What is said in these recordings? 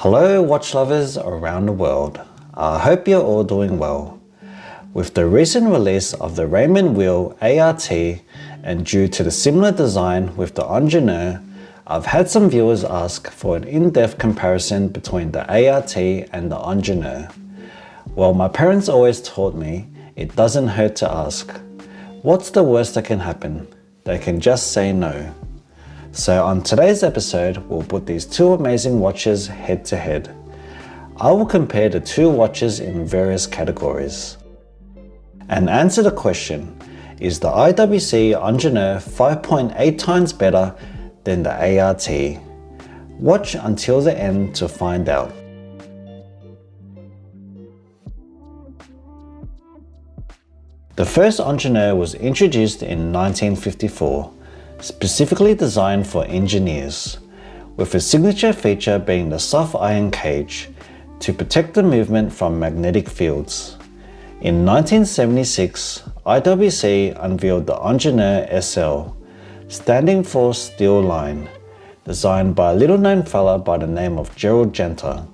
Hello watch lovers around the world, I hope you're all doing well. With the recent release of the Raymond Weil ART and due to the similar design with the Ingenieur, I've had some viewers ask for an in-depth comparison between the ART and the Ingenieur. Well, my parents always taught me it doesn't hurt to ask. What's the worst that can happen? They can just say no. So on today's episode, we'll put these two amazing watches head to head. I will compare the two watches in various categories and answer the question, is the IWC Ingenieur 5.8 times better than the ART? Watch until the end to find out. The first Ingenieur was introduced in 1954, specifically designed for engineers, with a signature feature being the soft iron cage to protect the movement from magnetic fields. In 1976, IWC unveiled the Ingenieur SL, standing for Steel Line, designed by a little-known fella by the name of Gerald Genter.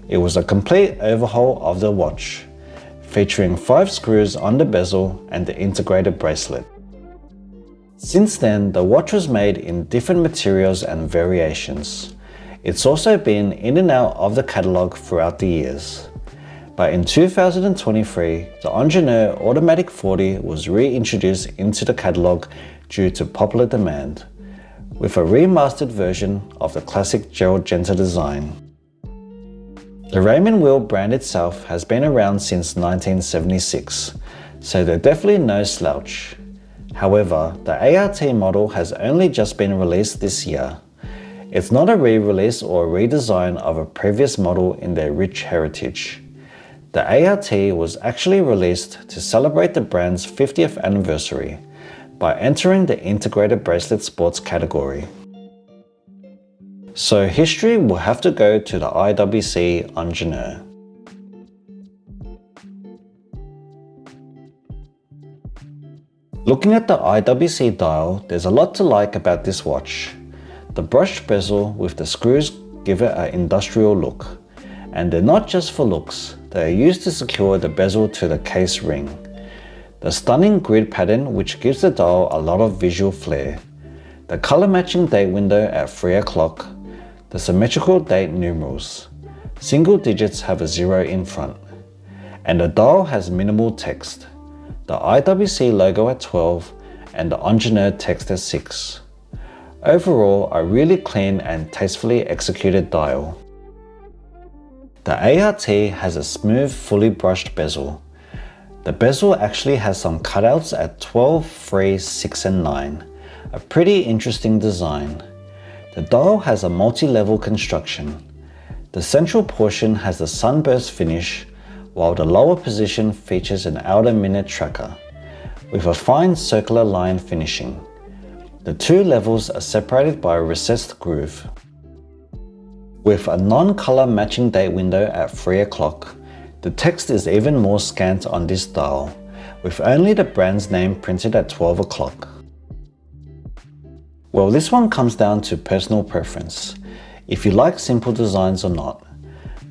It was a complete overhaul of the watch, featuring 5 screws on the bezel and the integrated bracelet. Since then, the watch was made in different materials and variations. It's also been in and out of the catalogue throughout the years. But in 2023, the Ingenieur Automatic 40 was reintroduced into the catalogue due to popular demand, with a remastered version of the classic Gerald Genter design. The Raymond Weil brand itself has been around since 1976, so they're definitely no slouch. However, the ART model has only just been released this year. It's not a re-release or redesign of a previous model in their rich heritage. The ART was actually released to celebrate the brand's 50th anniversary by entering the integrated bracelet sports category. So history will have to go to the IWC Ingenieur. Looking at the IWC dial, there's a lot to like about this watch. The brushed bezel with the screws give it an industrial look. And they're not just for looks, they are used to secure the bezel to the case ring. The stunning grid pattern which gives the dial a lot of visual flair. The color matching date window at 3 o'clock. The symmetrical date numerals. Single digits have a 0 in front. And the dial has minimal text. The IWC logo at 12 and the Ingenieur text at 6. Overall, a really clean and tastefully executed dial. The ART has a smooth, fully brushed bezel. The bezel actually has some cutouts at 12, 3, 6 and 9. A pretty interesting design. The dial has a multi-level construction. The central portion has a sunburst finish, while the lower position features an outer minute tracker, with a fine circular line finishing. The two levels are separated by a recessed groove. With a non-color matching date window at 3 o'clock, the text is even more scant on this dial, with only the brand's name printed at 12 o'clock. Well, this one comes down to personal preference, if you like simple designs or not.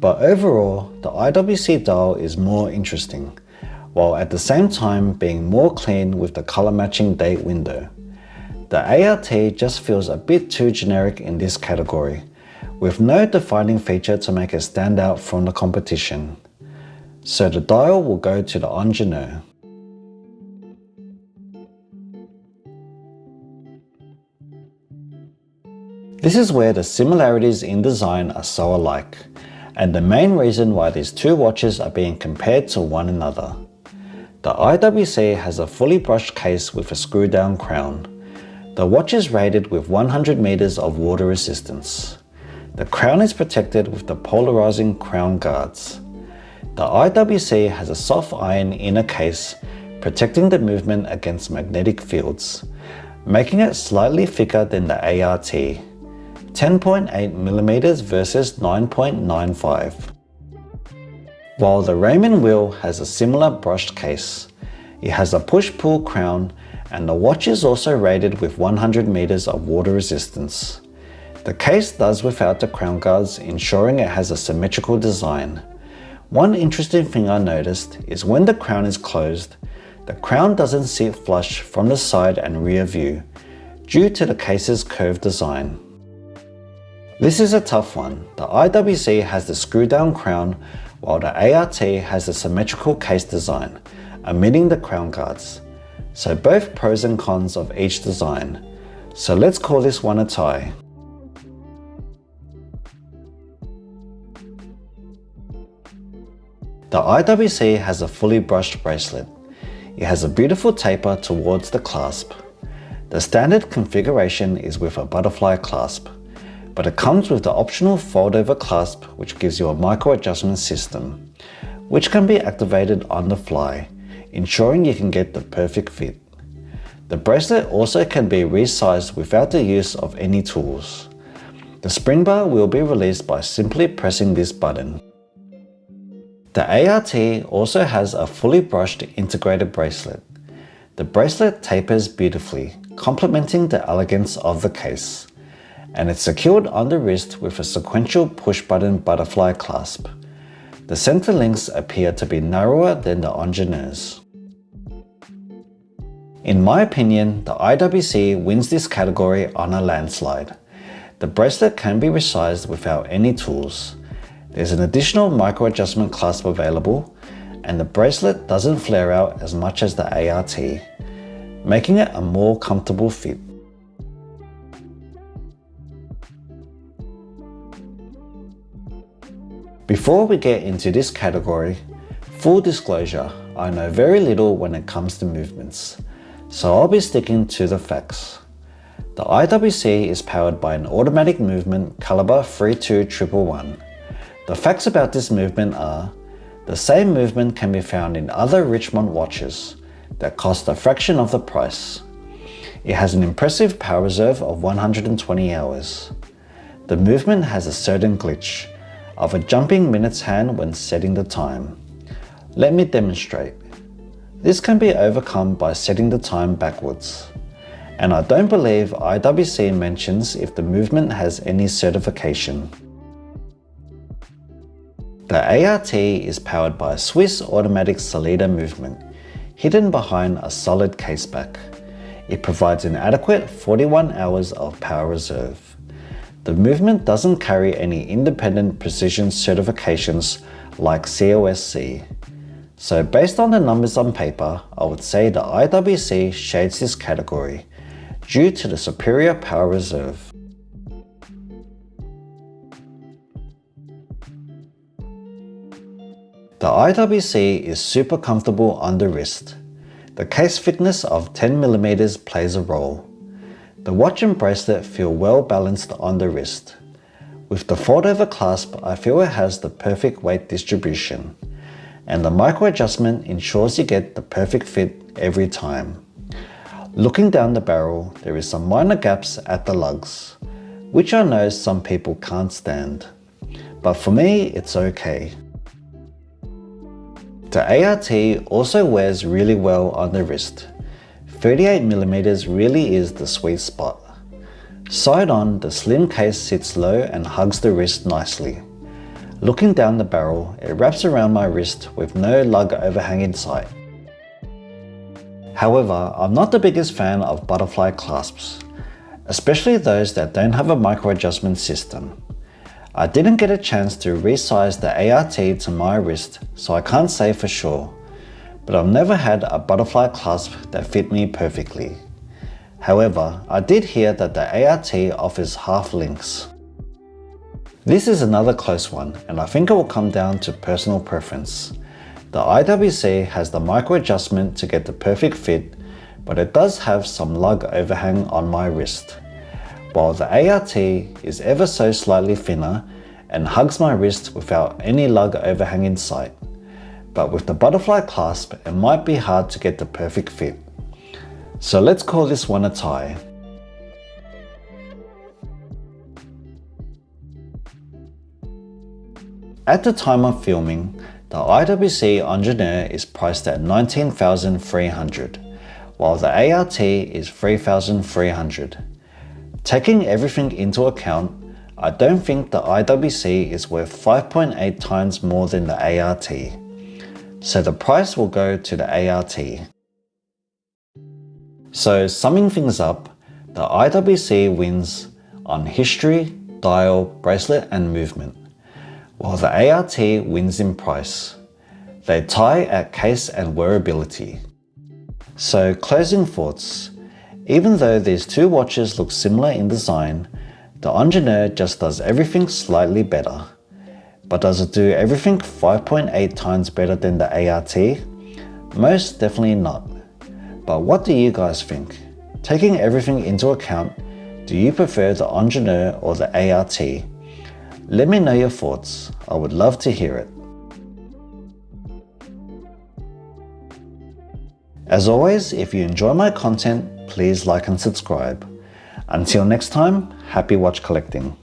But overall, the IWC dial is more interesting, while at the same time being more clean with the color matching date window. The ART just feels a bit too generic in this category, with no defining feature to make it stand out from the competition. So the dial will go to the Ingenieur. This is where the similarities in design are so alike, and the main reason why these two watches are being compared to one another. The IWC has a fully brushed case with a screw-down crown. The watch is rated with 100 meters of water resistance. The crown is protected with the polarizing crown guards. The IWC has a soft iron inner case protecting the movement against magnetic fields, making it slightly thicker than the ART. 10.8mm versus 9.95. While the Raymond Weil has a similar brushed case, it has a push-pull crown and the watch is also rated with 100 meters of water resistance. The case does without the crown guards, ensuring it has a symmetrical design. One interesting thing I noticed is when the crown is closed, the crown doesn't sit flush from the side and rear view, due to the case's curved design. This is a tough one. The IWC has the screw-down crown, while the ART has the symmetrical case design, omitting the crown guards. So both pros and cons of each design. So let's call this one a tie. The IWC has a fully brushed bracelet. It has a beautiful taper towards the clasp. The standard configuration is with a butterfly clasp, but it comes with the optional fold-over clasp, which gives you a micro-adjustment system, which can be activated on the fly, ensuring you can get the perfect fit. The bracelet also can be resized without the use of any tools. The spring bar will be released by simply pressing this button. The ART also has a fully brushed integrated bracelet. The bracelet tapers beautifully, complementing the elegance of the case, and it's secured on the wrist with a sequential push-button butterfly clasp. The center links appear to be narrower than the Ingenieur's. In my opinion, the IWC wins this category on a landslide. The bracelet can be resized without any tools. There's an additional micro-adjustment clasp available, and the bracelet doesn't flare out as much as the ART, making it a more comfortable fit. Before we get into this category, full disclosure, I know very little when it comes to movements, so I'll be sticking to the facts. The IWC is powered by an automatic movement caliber 32111. The facts about this movement are, the same movement can be found in other Richmond watches that cost a fraction of the price. It has an impressive power reserve of 120 hours. The movement has a certain glitch of a jumping minutes hand when setting the time. Let me demonstrate. This can be overcome by setting the time backwards. And I don't believe IWC mentions if the movement has any certification. The ART is powered by a Swiss automatic Salida movement, hidden behind a solid caseback. It provides an adequate 41 hours of power reserve. The movement doesn't carry any independent precision certifications like COSC. So based on the numbers on paper, I would say the IWC shades this category due to the superior power reserve. The IWC is super comfortable on the wrist. The case thickness of 10mm plays a role. The watch and bracelet feel well balanced on the wrist. With the fold-over clasp, I feel it has the perfect weight distribution, and the micro adjustment ensures you get the perfect fit every time. Looking down the barrel, there is some minor gaps at the lugs, which I know some people can't stand, but for me it's okay. The ART also wears really well on the wrist. 38mm really is the sweet spot. Side on, the slim case sits low and hugs the wrist nicely. Looking down the barrel, it wraps around my wrist with no lug overhang in sight. However, I'm not the biggest fan of butterfly clasps, especially those that don't have a micro adjustment system. I didn't get a chance to resize the ART to my wrist, so I can't say for sure, but I've never had a butterfly clasp that fit me perfectly. However, I did hear that the ART offers half links. This is another close one, and I think it will come down to personal preference. The IWC has the micro adjustment to get the perfect fit, but it does have some lug overhang on my wrist, while the ART is ever so slightly thinner and hugs my wrist without any lug overhang in sight. But with the butterfly clasp, it might be hard to get the perfect fit. So let's call this one a tie. At the time of filming, the IWC Ingenieur is priced at $19,300, while the ART is $3,300. Taking everything into account, I don't think the IWC is worth 5.8 times more than the ART, so the price will go to the ART. So summing things up, the IWC wins on history, dial, bracelet and movement, while the ART wins in price. They tie at case and wearability. So closing thoughts, even though these two watches look similar in design, the Ingenieur just does everything slightly better. But does it do everything 5.8 times better than the ART? Most definitely not. But what do you guys think? Taking everything into account, do you prefer the Ingenieur or the ART? Let me know your thoughts, I would love to hear it. As always, if you enjoy my content, please like and subscribe. Until next time, happy watch collecting.